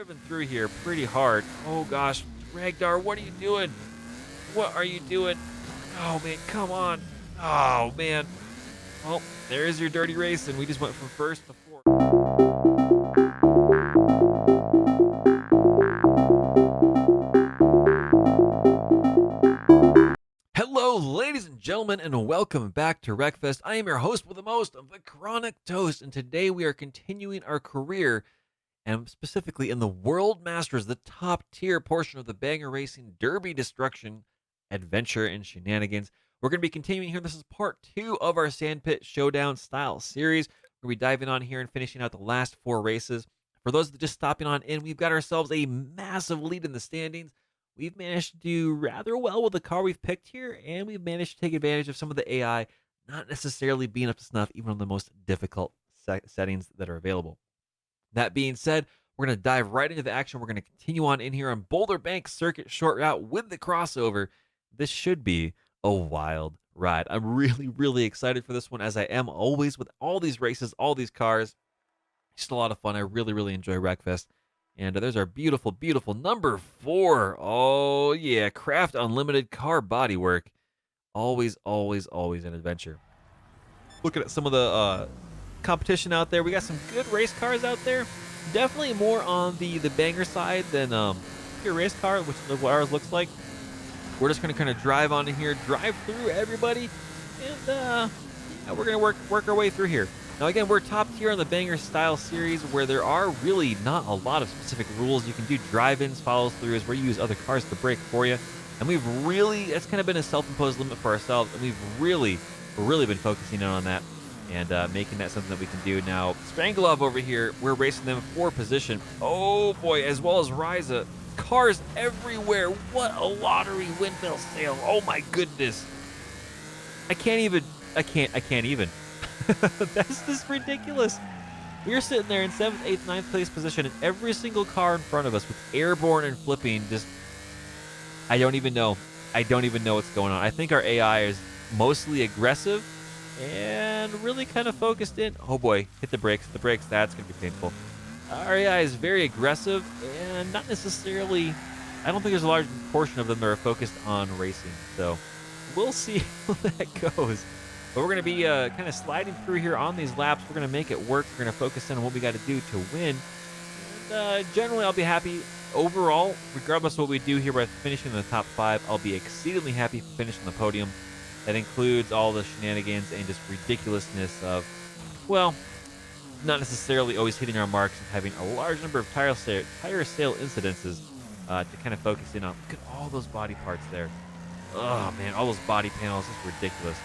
driven through here pretty hard. Oh gosh, Ragnar, what are you doing? What are you doing? Oh man, come on. Oh man. Well, there's your dirty race, and we just went from first to fourth. Hello, ladies and gentlemen, and welcome back to Wreckfest. I am your host with the most, TheChronicToast, and today we are continuing our career, and specifically in the World Masters, the top tier portion of the banger racing derby destruction, adventure, and shenanigans. We're going to be continuing here. This is part two of our Sandpit Showdown style series. We're going to be diving on here and finishing out the last four races. For those that are just stopping on in, we've got ourselves a massive lead in the standings. We've managed to do rather well with the car we've picked here, and we've managed to take advantage of some of the AI not necessarily being up to snuff, even on the most difficult settings that are available. That being said, we're going to dive right into the action. We're going to continue on in here on Boulder Bank Circuit Short Route with the crossover. This should be a wild ride. I'm really, really excited for this one, as I am always with all these races, all these cars. Just a lot of fun. I really, really enjoy Wreckfest. And there's our beautiful, beautiful number 4. Oh, yeah. Craft Unlimited car bodywork. Always, always, always an adventure. Looking at some of the competition out there. We got some good race cars out there. Definitely more on the banger side than pure race car, which is what ours looks like. We're just going to kind of drive on in here, drive through everybody, and yeah, we're going to work our way through here. Now, again, we're top tier on the banger style series, where there are really not a lot of specific rules. You can do drive-ins, follows throughs, where you use other cars to brake for you. And that's kind of been a self-imposed limit for ourselves, and we've really been focusing in on that and making that something that we can do. Now, Strangelove over here, we're racing them for position. Oh boy, as well as Ryza. Cars everywhere. What a lottery windmill sale. Oh my goodness. I can't even. That's just ridiculous. We're sitting there in 7th, 8th, 9th place position, and every single car in front of us with airborne and flipping just. I don't even know. I don't even know what's going on. I think our AI is mostly aggressive and really kind of focused in. Oh boy, hit the brakes. The brakes, that's going to be painful. Our AI is very aggressive and not necessarily. I don't think there's a large portion of them that are focused on racing. So we'll see how that goes. But we're going to be kind of sliding through here on these laps. We're going to make it work. We're going to focus in on what we got to do to win. And generally, I'll be happy overall, regardless of what we do here by finishing in the top 5. I'll be exceedingly happy for finishing the podium. That includes all the shenanigans and just ridiculousness of, well, not necessarily always hitting our marks and having a large number of tire sale incidences to kind of focus in on. Look at all those body parts there. Oh, man, all those body panels. It's ridiculous.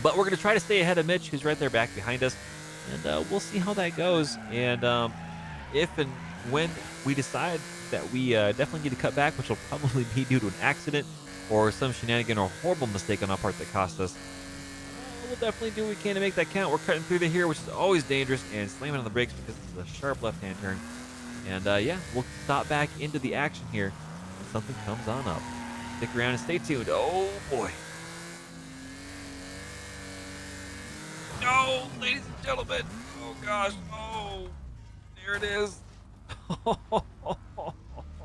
But we're going to try to stay ahead of Mitch, who's right there back behind us. And we'll see how that goes. And if and when we decide that we definitely need to cut back, which will probably be due to an accident or some shenanigan or horrible mistake on our part that cost us, we'll definitely do what we can to make that count. We're cutting through here, which is always dangerous, and slamming on the brakes because this is a sharp left-hand turn. And yeah, we'll stop back into the action here when something comes on up. Stick around and stay tuned. Oh boy. No, ladies and gentlemen. Oh gosh. Oh, there it is.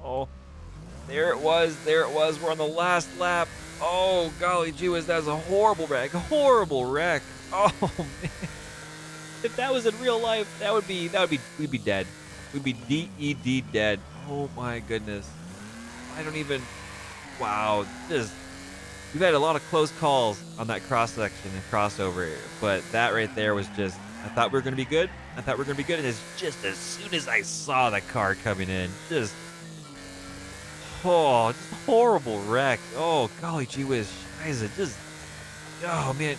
Oh, there it was. There it was. We're on the last lap. Oh, golly gee whiz, that was a horrible wreck. Horrible wreck. Oh man. If that was in real life, we'd be dead. We'd be DED dead. Oh my goodness. I don't even. Wow. We've had a lot of close calls on that cross section and crossover, but that right there was just. I thought we were going to be good. And it's just as soon as I saw the car coming in, just horrible wreck. Oh, golly gee whiz. Scheiße. Oh, man.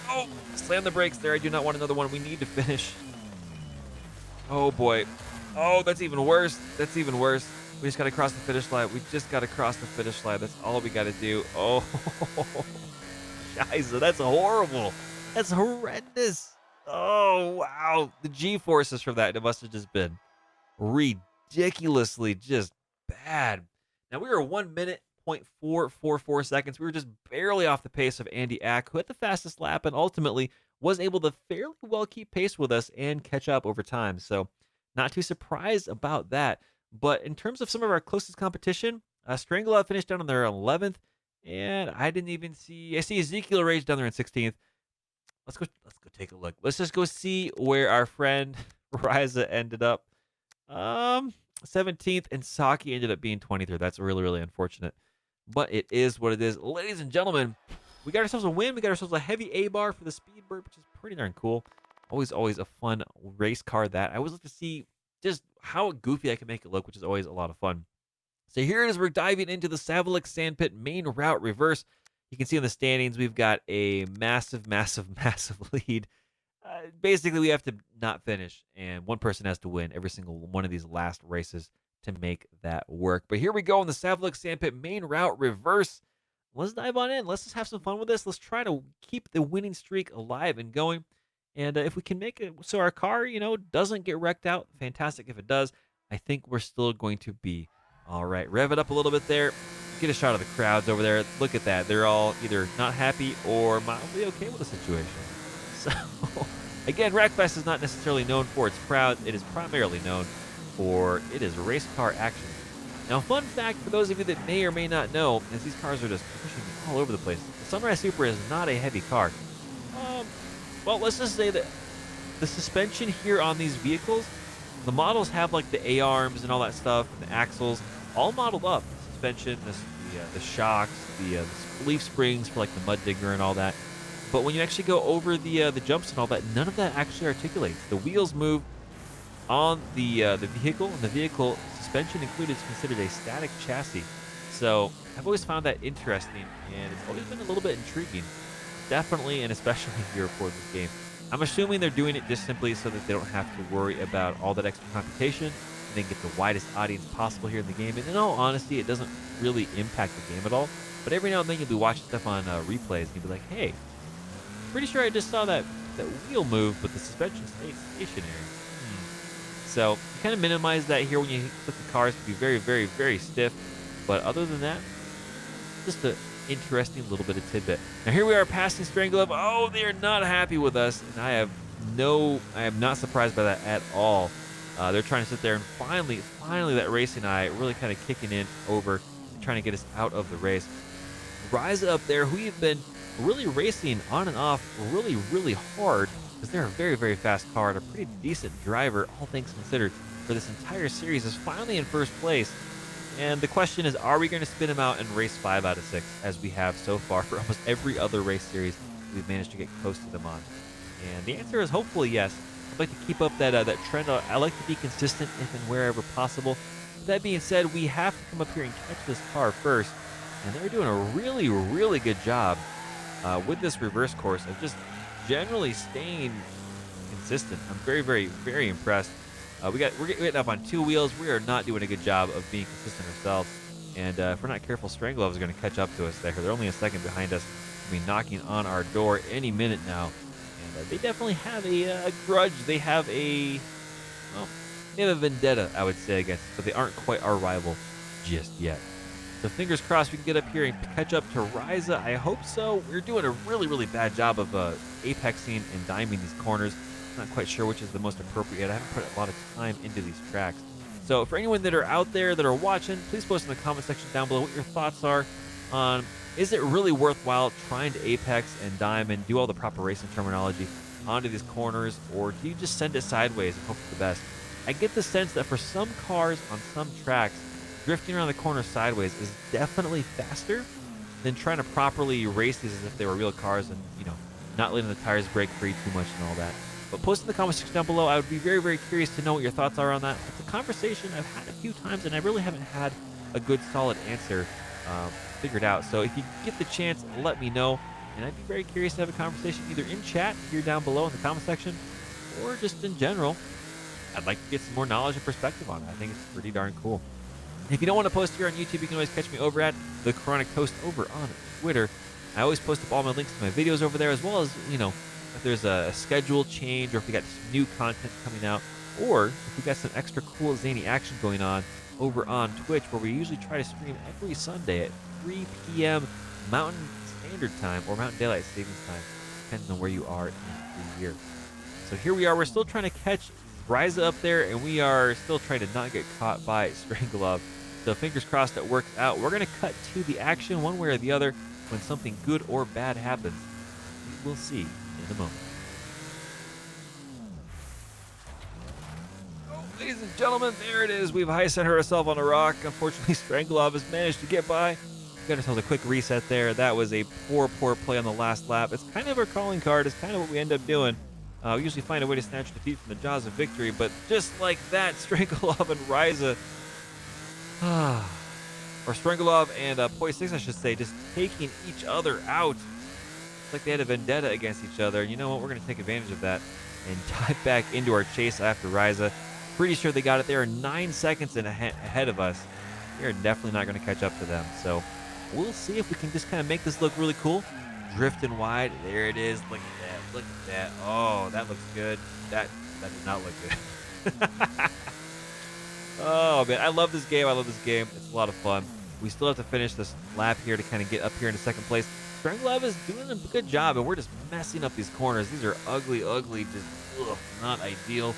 Oh, slam the brakes there. I do not want another one. We need to finish. Oh, boy. Oh, that's even worse. We just got to cross the finish line. That's all we got to do. Oh, scheiße. That's horrible. That's horrendous. Oh, wow. The G-forces from that, it must have just been ridiculously just bad. Now, we were 1 minute, 0.444 seconds. We were just barely off the pace of Andy Ack, who had the fastest lap and ultimately was able to fairly well keep pace with us and catch up over time. So Not too surprised about that. But in terms of some of our closest competition, Strangelove finished down on their 11th, and I didn't even see. I see Ezekiel Rage down there in 16th. Let's go take a look. Let's just go see where our friend Ryza ended up. 17th, and Saki ended up being 23rd. That's really, really unfortunate. But it is what it is. Ladies and gentlemen, we got ourselves a win. We got ourselves a heavy A bar for the Speedbird, which is pretty darn cool. Always a fun race car that. I always like to see just how goofy I can make it look, which is always a lot of fun. So here it is. We're diving into the Savalik Sandpit main route reverse. You can see in the standings, we've got a massive, massive, massive lead. Basically, we have to not finish, and one person has to win every single one of these last races to make that work. But here we go in the Savalik Sandpit main route reverse. Let's dive on in. Let's just have some fun with this. Let's try to keep the winning streak alive and going. And if we can make it so our car, doesn't get wrecked out, fantastic. If it does, I think we're still going to be all right. Rev it up a little bit there. Get a shot of the crowds over there. Look at that. They're all either not happy or mildly okay with the situation. So, again, Wreckfest is not necessarily known for its crowd. It is primarily known for it is race car action. Now, fun fact for those of you that may or may not know, as these cars are just pushing all over the place, the Sunrise Super is not a heavy car. Well, let's just say that the suspension here on these vehicles, the models have like the A-arms and all that stuff, and the axles, all modeled up. The suspension, the shocks, the leaf springs for like the mud digger and all that. But when you actually go over the jumps and all that, none of that actually articulates. The wheels move on the vehicle, and the vehicle suspension included is considered a static chassis. So I've always found that interesting, and it's always been a little bit intriguing. Definitely, and especially here for this game. I'm assuming they're doing it just simply so that they don't have to worry about all that extra computation, and they can get the widest audience possible here in the game. And in all honesty, it doesn't really impact the game at all. But every now and then you'll be watching stuff on replays, and you'll be like, hey, pretty sure I just saw that wheel move, but the suspension stayed stationary. So you kind of minimize that here when you click the cars. It can be very, very, very stiff. But other than that, just an interesting little bit of tidbit. Now here we are passing Strangelove. Oh, they are not happy with us, and I am not surprised by that at all. They're trying to sit there, and finally that racing eye really kind of kicking in over, trying to get us out of the race. Rise up there, who you've been really racing on and off really, really hard, because they're a very, very fast car and a pretty decent driver, all things considered, for this entire series, is finally in first place. And the question is, are we going to spin him out in race 5 out of 6, as we have so far for almost every other race series we've managed to get close to them on? And the answer is hopefully yes. I'd like to keep up that trend. I like to be consistent if and wherever possible. With that being said, we have to come up here and catch this car first. And they're doing a really, really good job with this reverse course of just generally staying consistent. I'm very, very, very impressed. We're getting up on 2 wheels. We are not doing a good job of being consistent ourselves. And if we're not careful, Strangelove is going to catch up to us there. They're only a second behind us. They'll be knocking on our door any minute now. And they definitely have a grudge. They have they have a vendetta, I would say, against us, but they aren't quite our rival just yet. So fingers crossed we can get up here and catch up to Ryza. I hope so. We're doing a really, really bad job of apexing and diming these corners. Not quite sure which is the most appropriate. I haven't put a lot of time into these tracks. So for anyone that are out there that are watching, please post in the comment section down below what your thoughts are on, is it really worthwhile trying to apex and dime and do all the proper racing terminology onto these corners, or do you just send it sideways and hope for the best? I get the sense that for some cars on some tracks, drifting around the corner sideways is definitely faster than trying to properly race these as if they were real cars and, not letting the tires break free too much and all that. But post in the comment section down below. I would be very, very curious to know what your thoughts are on that. It's a conversation I've had a few times, and I really haven't had a good, solid answer figured out. So if you get the chance, let me know. And I'd be very curious to have a conversation either in chat here down below in the comment section, or just in general. I'd like to get some more knowledge and perspective on it. I think it's pretty darn cool. And if you don't want to post here on YouTube, you can always catch me over at TheChronicToast over on Twitter. I always post up all my links to my videos over there, as well as, if there's a schedule change, or if we got some new content coming out, or if we got some extra cool zany action going on over on Twitch, where we usually try to stream every Sunday at 3 p.m. Mountain Standard Time or Mountain Daylight Savings Time, depending on where you are in the year. So here we are. We're still trying to catch Ryza up there, and we are still trying to not get caught by Strangelove. So fingers crossed it works out. We're going to cut to the action one way or the other when something good or bad happens. We will see in a moment. Oh, ladies and gentlemen, there it is. We've high centered ourselves on a rock. Unfortunately, Strangelove has managed to get by. Got ourselves a quick reset there. That was a poor play on the last lap. It's kind of our calling card. It's kind of what we end up doing. We usually find a way to snatch defeat from the jaws of victory, but just like that, Strangelove and Ryza, or Strangelove and Poi6, I should say, just taking each other out. It's like they had a vendetta against each other. You know what? We're going to take advantage of that and dive back into our chase after Ryza. Pretty sure they got it. They are 9 seconds ahead of us. We are definitely not going to catch up to them. So we'll see if we can just kind of make this look really cool. Drifting wide. There it is. Look at that. Look at that. Oh, that looks good. That did not look good. Oh, man. I love this game. I love this game. It's a lot of fun. We still have to finish this lap here to kind of get up here into second place. Strangelove is doing a good job, and we're just messing up these corners. These are ugly, just not ideal.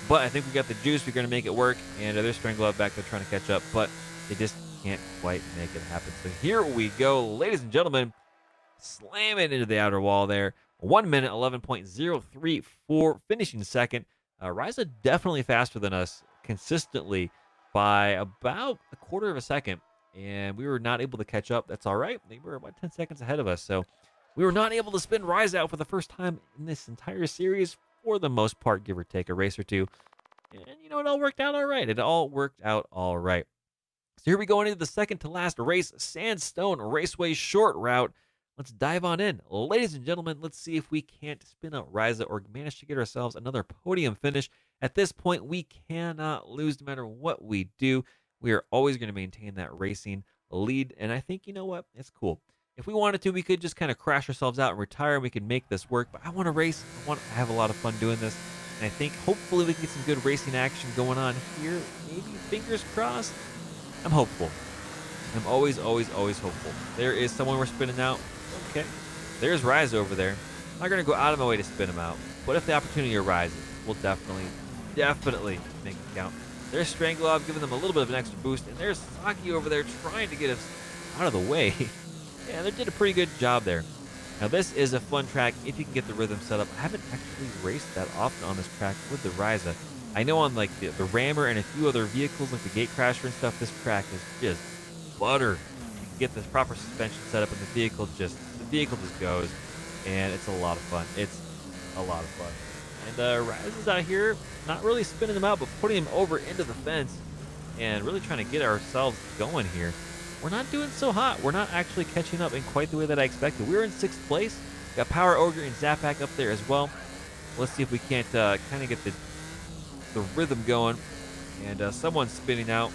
But I think we got the juice. We're going to make it work. And there's Strangelove back there trying to catch up, but they just can't quite make it happen. So here we go, ladies and gentlemen. Slamming into the outer wall there. 1 minute, 11.034, finishing second. Ryza definitely faster than us consistently by about a quarter of a second. And we were not able to catch up. That's all right. They were about 10 seconds ahead of us. So we were not able to spin Ryza out for the first time in this entire series, for the most part, give or take a race or two. And you know, it all worked out all right. It all worked out all right. So here we go into the second to last race, Sandstone Raceway short route. Let's dive on in. Ladies and gentlemen, let's see if we can't spin out Ryza or manage to get ourselves another podium finish. At this point, we cannot lose no matter what we do. We are always going to maintain that racing lead. And I think, you know what? It's cool. If we wanted to, we could just kind of crash ourselves out and retire, and we could make this work. But I want to race. I want to have a lot of fun doing this. And I think hopefully we can get some good racing action going on here. Maybe, fingers crossed. I'm hopeful. I'm always hopeful. There is someone we're spinning out. Okay. There's Ryza over there. I'm not going to go out of my way to spin him out. But if the opportunity arises, we'll definitely make it count. There's Strangelove giving them a little bit of an extra boost. And there's Saki over there trying to get us out of the way. Yeah, they did a pretty good job there. Now, this is a fun track if you can get the rhythm set up. I haven't actually raced that often on this track with the Ryza. I know on like the Rammer and a few other vehicles like the Gatecrasher and stuff, this track is just butter. You can get this proper suspension set up and the vehicle just goes, and it's a lot of fun. It's a lot of fun. And Ryza's out here not really spinning them out, but putting them over into the fence and really trying to get ourselves going here. We're not doing so hot. We're not actually catching up in quite the way that I expected. We're in 6th place. Got Power Ogre and Zapak up there as well. Let's see if we can't kind of get the rhythm going. And someone's spinning out.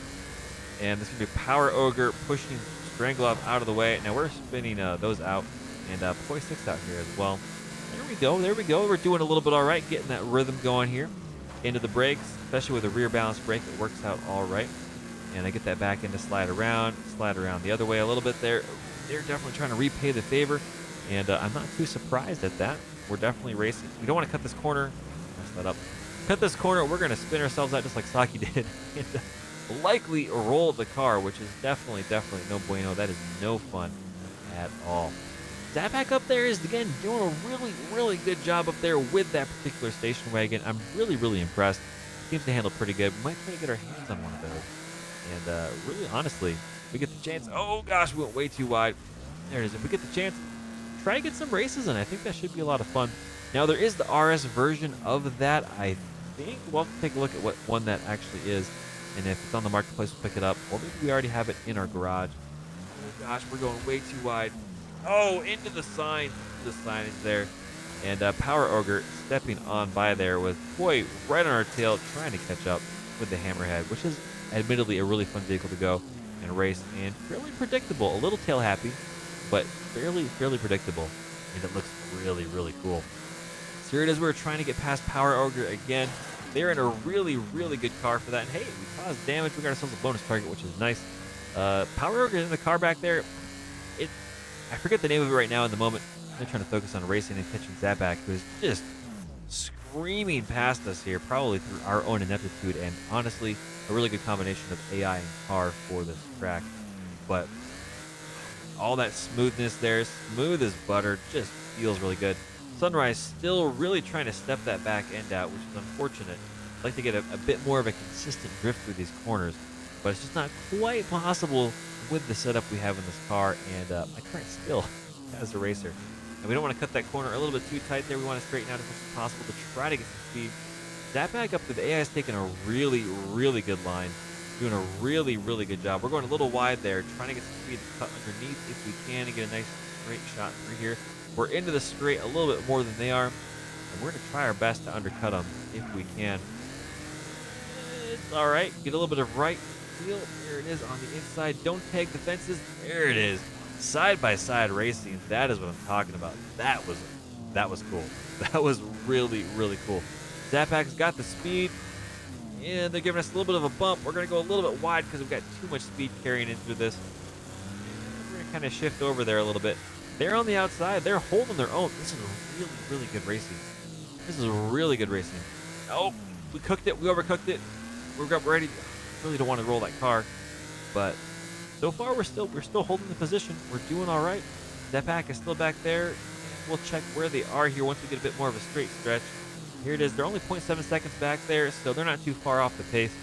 And this is going to be Power Ogre pushing Strangelove out of the way. Now we're spinning those out. And Poi6 out here as well. There we go. We're doing a little bit all right, getting that rhythm going here. Into the brakes, especially with a rear balance brake, it works out all right. And I get that back into slide around the other way a little bit there. They're definitely trying to repay the favor. And I'm not too surprised at that. We're definitely racing. We don't want to cut this corner. Mess that up. Cut this corner. We're going to spin ourselves out just like Saki did. And likely roll the car, which is definitely no bueno. That is no fun at all. Zapak up there is, again, doing a really good job up there with that particular station wagon. I'm really impressed. Seems to handle pretty good. We might try to get our hands on one of those. And really, honestly, if we get the chance. Oh, gosh, we went way too wide. There it is. If we get the chance, try to get some races in. I think that should be a lot of fun. Now, there is the RS version of that. I think we'll have to take a look at what one that actually is. And if it's on the marketplace, we'll pick it up. Or maybe we already have it in our garage. Oh, gosh, we're going way too wide. Oh, into the sign. The signage there. And Power Ogre stepping on by there with Poi right on our tail, trying to catch up with the Hammerhead, which is admittedly a really fun vehicle to go and race, and fairly predictable. A little tail happy, but fairly predictable. And it looks really cool. So here it is. We're trying to get past Power Ogre again. They're in a really good car for that. And hey, we caused damage. We got ourselves a bonus target, which is nice. Power Ogre is in the car back there. I forget the name of it right now in the moment. I'm trying to focus on racing and catching Zapak, who is just screaming past us here, probably through our own ineptitude and honestly, a really good combination of AI and car for this track. But all that smoothness there, smooth as butter, just feels really good. Sunrise still really trying to step that back end out, which is unfortunate. I'd like to get a bit more of a consistent drift through these corners, but it's just not quite possible with the setup we have in this car and my current skill as a racer. And we don't want to cut that corner a little bit too tight there. We want to straighten out as much as possible to try to get some speed. That back up to the AI is taking a really, really good line. Doing a really, really good job. We're going a little wide there, trying to get some speed to cut underneath if we can and get a nice straight shot through here. We're into the straight a little bit more than they are, and we're going to try our best to undercut them if we can. It's all right. Get a little bit of right wheel. There it is on the inside. Don't tag the fences. There it is. Side-by-side racing. That is what I'm talking about. That was cool. That was really, really cool. Zapak's got the speed. And they're giving us a little bit of a bump. We're going to go a little bit wide because we've got too much speed carrying into this. We're going to kind of shift over there a little bit. They're on the outside. They're holding their own. This is really, really good racing. This is really good racing. Oh, we cooked it. We overcooked it. We're ready. Really don't want to roll that car. But so far, we're still holding the position. We're doing all right. Zapak is still back there. And we'll check where they are here once we get a bit more of a straight stretch. Here it is. They're only 0.7 seconds back there, so they're not too far off the pace.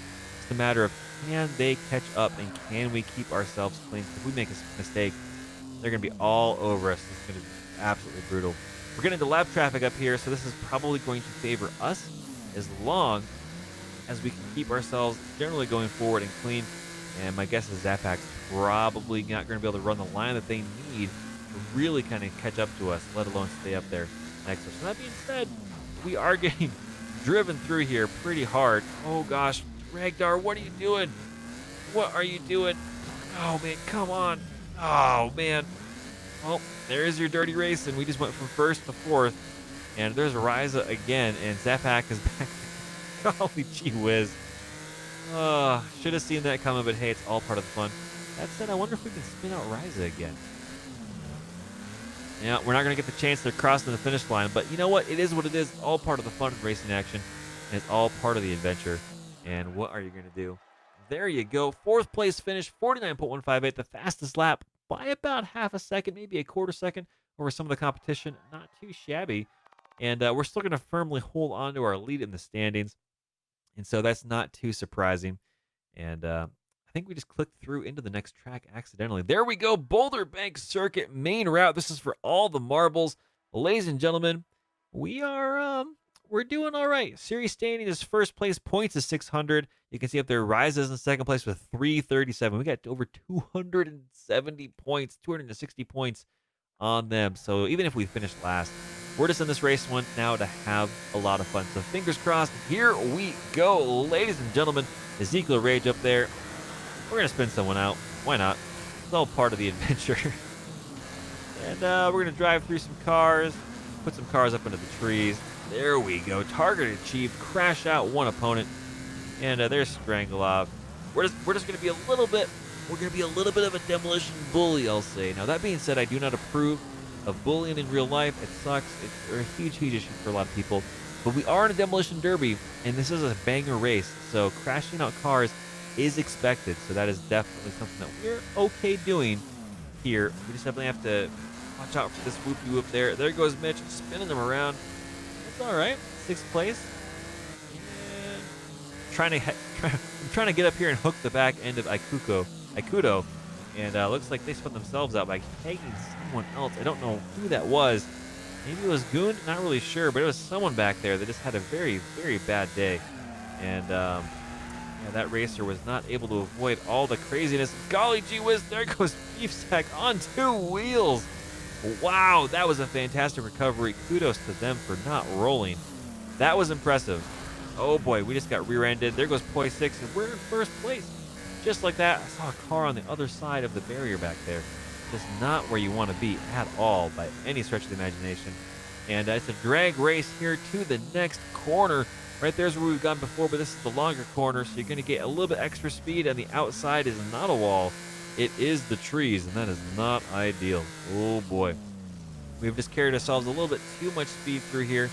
It's a matter of can they catch up and can we keep ourselves clean? If we make a mistake, they're going to be all over us. It's going to be absolutely brutal. We're getting into lap traffic up here, so this is probably going to favor us as long as we can keep ourselves generally going forward and clean. And my guess is Zapak's probably not going to be able to run the line that they need to really kind of catch up to us, let alone stay up there next to us. So that being said, we are getting driven through here pretty hard. Oh gosh, Ragdar, what are you doing? What are you doing? Oh man, come on. Oh man. Well, there's your dirty race, and we just went from first to fourth. And there's Ryza again, and Zapak is back. Golly gee whiz. Should have seen that coming, but hey, it's all part of the fun. That said, I wonder if we can spin out Ryza again. Yeah, we're not going to get the chance to cross the finish line, but you know what? It is what it is. It's all part of the fun of racing action, and it's all part of the adventure. And what are you going to do? There you go. Fourth place finish, 49.158, the fastest lap by about half a second, maybe a quarter second over some of the competition. Not too shabby. And we're still going to firmly hold on to our lead in the standings. And so that's not too surprising. And I think we just clicked through into the next track accidentally. There we go. Boulder Bank Circuit main route. This is for all the marbles. Ladies and gentlemen, we're doing all right. Series standing is first place, points is 600. You can see up there, Rises in second place with 337. We got over 270 points, 260 points on them. So even if we finish last, we're just in this race one now to have a lot of fun. So fingers crossed. Here we go, ladies and gentlemen. Ezekiel Rage up there. We're going to spin someone out. Why not? It's all part of the adventure. And we're going to drive through some cars, put some cars up into the trees. There we go. Target achieved. Crash out one opponent. And there's Strangelov. We're just going to be a little bit of a demolition bully, I'll say. Now, that being said, I do not approve of bullying in real life. It sucks. It's a huge, huge issue for a lot of people. But we are in a demolition derby, and this is a banger race. So crashing out cars is expected. So that is definitely something that we're okay doing here. We just definitely have to watch out for this whoopie-whoop there. There goes Mitch, spinning them around. That's all right. Sixth place. And I'm trying to get up here and hook the back end of Ikudo. And looks like they spun themselves out by tagging someone else. I don't know who that was. Maybe it was Goon, not really sure, but it was someone back there that just had a very, very bad day. And yeah, that racer was not able to avoid all the craziness. Golly gee whiz, there goes Beefsack on two wheels. Wow, that was a fantastic recovery. Kudos to them for not rolling. That was impressive. Oh boy, we just got rear-ended. There goes Poi 6, and we're in first place. Just like that, I saw a car on the other side of the barrier back there. Just not where you want to be at all by any stretch of the imagination. And it's a drag race here to the next corner. Right there's where we've gone before, but this is the longer corner, so you're going to get a little bit extra speed, and the outside is not a wall. It is the trees, and that is not ideal. Oh boy. We've just carried ourselves a little bit too much speed through here.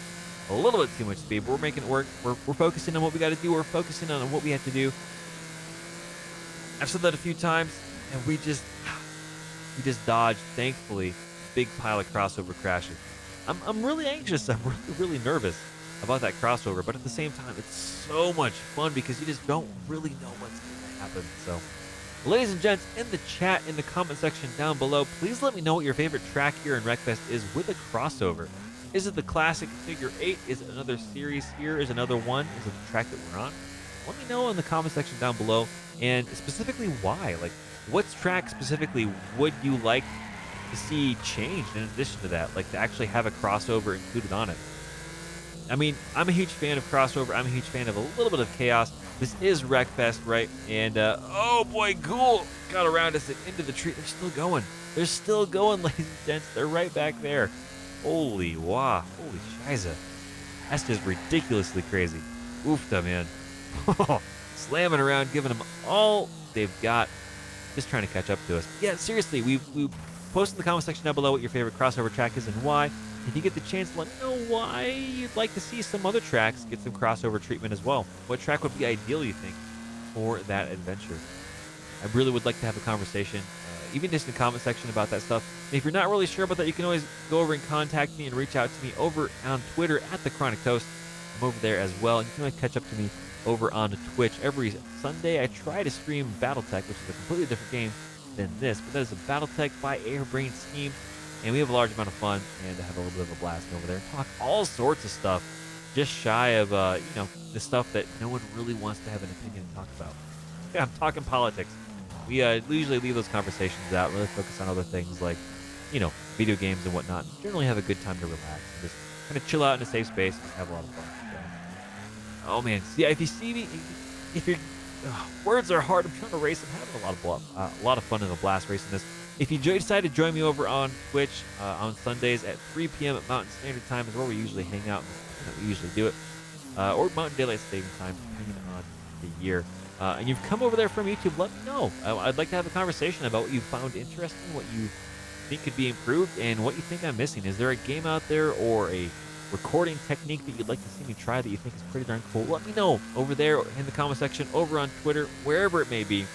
a little bit too much speed, but we're making it work. We're focusing on what we got to do. We're focusing on what we have to do. I've said that a few times, and we just dodged, thankfully, big pile of crossover crashes. I'm really anxious. I'm really nervous about that crossover, but at the same time, it's so much fun because you just don't really know what's going to happen. So, ladies and gents, in the chat, in the comment section down below, please let me know what your favorite track here in Wreckfest is with a crossover. Is it the classic Figure 8? Is it another series here? Is another one? Is it the track that we're on? Let me know in the comment section down below, and specifically why. Like, what track specifically would you like to see changed in addition to that? Like, to actually have a crossover included on it. I mean, I'm a huge fan of crossover. I'm a huge fan of a little bit of chaos. This is Wreckfest, right? And, oh boy, Ghoul got around us and into the tree. They're still going. They're still going, ladies and gents. They're right back there. Holy wow. Holy shiza. That's just ridiculously crazy. Oofta, man. Slamming around, giving them all they've got. Just trying to catch up to us. Yeah, seriously, we've posted in the comment section down below what your favorite crossover track is and why. If you get the chance, let me know why you'd like to see some other tracks get some crossover treatment as well. What track would be ideal, you think, for that adventure? I really would like to have a conversation, even just in the comment section about that stuff. And if you're not really sure about that, you can always go over and contact me and reach out to me over on Twitter at TheChronicToast. I'm over there as well. And you can always catch up to me over on Twitch. Every Sunday, I try to stream Battletech, which is a completely different game than this, but that is a Battletech by Airbrain Scheme. And we have a large amount of fun and have a little bit of a blast over there and talk all sorts of stuff, just shy of, the stuff that no one really wants to have an opinion and talk about. Yeah, I'm talking politics. We usually leave those conversations out, really focus on other things like, video games and whatnot. And generally have a good time to relax and just kind of chill out in a safe space and have a lot of fun. So, oh man, see, if you see me, if you're, words are hard. I'm trying to race. I'm having a lot of fun in a blast racing this. If you decide to join me over on Twitch on Sundays at 3 p.m. at Mountain Standard Time is where we usually hang out. We usually do it. Or Mountain Daylight Saving Time, depending on the year. And you've come over there from YouTube, let me know. I'd like to have a conversation about what you found interesting, what you think could be improved, and what you think I'm missing. Is there a game out there or a recording technique that you'd like to see me try that you think is pretty darn cool? Let me know over there in the comment section, over on Twitter, wherever it may be.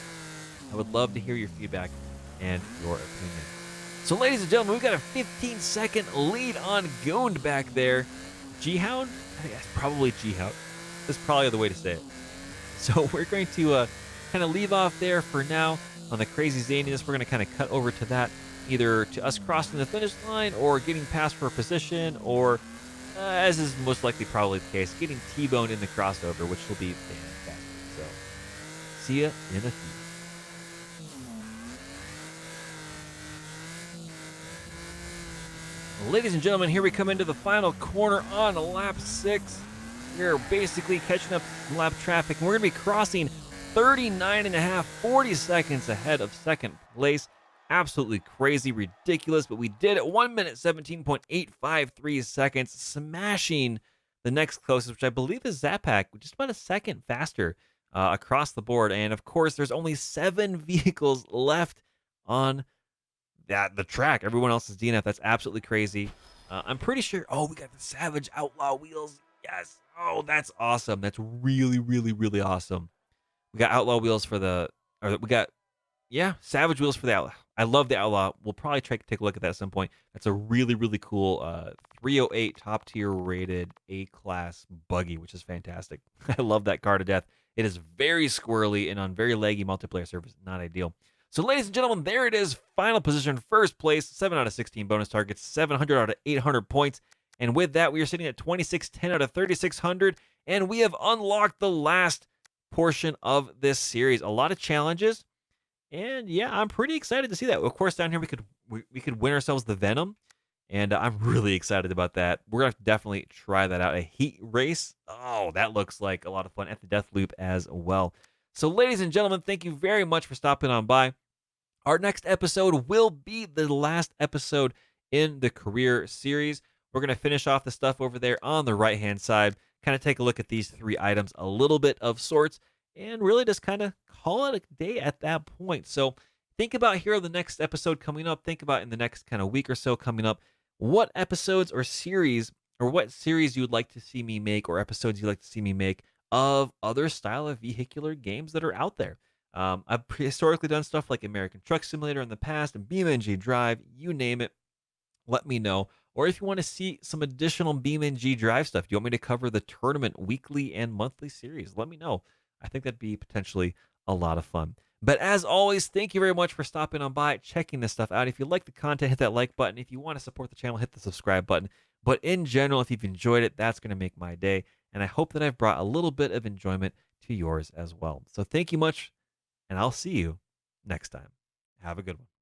I would love to hear your feedback and your opinion. So, ladies and gentlemen, we've got a 15-second lead on Gooned back there. G-Hound? I think that's probably G-Hound. That's probably the way to say it. So we're going to kind of leave off there for now on the crazy zaniness. We're going to kind of cut over to that, either to us crossing the finish line or getting past for a position, or, as is most likely probably the case, getting T-boned in the crossover, which will be fantastic. So, see ya in a few. Ladies and gentlemen, here we come into the final corner on lap 6. We're basically catching up lap traffic, and we're going to be crossing 40 seconds ahead of second place. Absolutely crazy, ridiculous, but we did it. 1 minute, 17.853 seconds, smashing the next closest, which I believe is Zapak, just about a second faster across the board. And of course, there's only 7 vehicles left on the track. Everyone else is DNF. That's absolutely crazy. I'm pretty sure. Oh, we got the Savage Outlaw wheels. Yes. Oh, that's awesome. That's really, really, really awesome. We got Outlaw wheels for Savage wheels for the Outlaw. I love the Outlaw. We'll probably try to take a look at that at some point. That's a really, really cool 308 top tier rated A-class buggy, which is fantastic. I love that car to death. It is very squirrely and on very laggy multiplayer servers. Not ideal. So, ladies and gentlemen, there it is. Final position, first place, 7 out of 16 bonus targets, 700 out of 800 points. And with that, we are sitting at 2610 out of 3600. And we have unlocked the last portion of this series. A lot of challenges. And yeah, I'm pretty excited to see that. Of course, down here we could win ourselves the Venom. And I'm really excited about that. We're going to definitely try that out. A heat race. Oh, that looks like a lot of fun at the Death Loop as well. So, ladies and gentlemen, thank you very much for stopping on by. Our next episode will be the last episode in the career series. We're going to finish off the stuff over there on the right-hand side, kind of take a look at these 3 items a little bit of sorts, and really just kind of call it a day at that point. So think about here the next episode coming up. Think about in the next kind of week or so coming up, what episodes or series or what series you would like to see me make or episodes you'd like to see me make of other style of vehicular games that are out there. I've historically done stuff like American Truck Simulator in the past and BeamNG Drive, you name it, let me know. Or if you want to see some additional BeamNG Drive stuff, do you want me to cover the tournament weekly and monthly series? Let me know. I think that'd be potentially a lot of fun. But as always, thank you very much for stopping on by, checking this stuff out. If you like the content, hit that like button. If you want to support the channel, hit the subscribe button. But in general, if you've enjoyed it, that's going to make my day. And I hope that I've brought a little bit of enjoyment to yours as well. So thank you much, and I'll see you next time. Have a good one.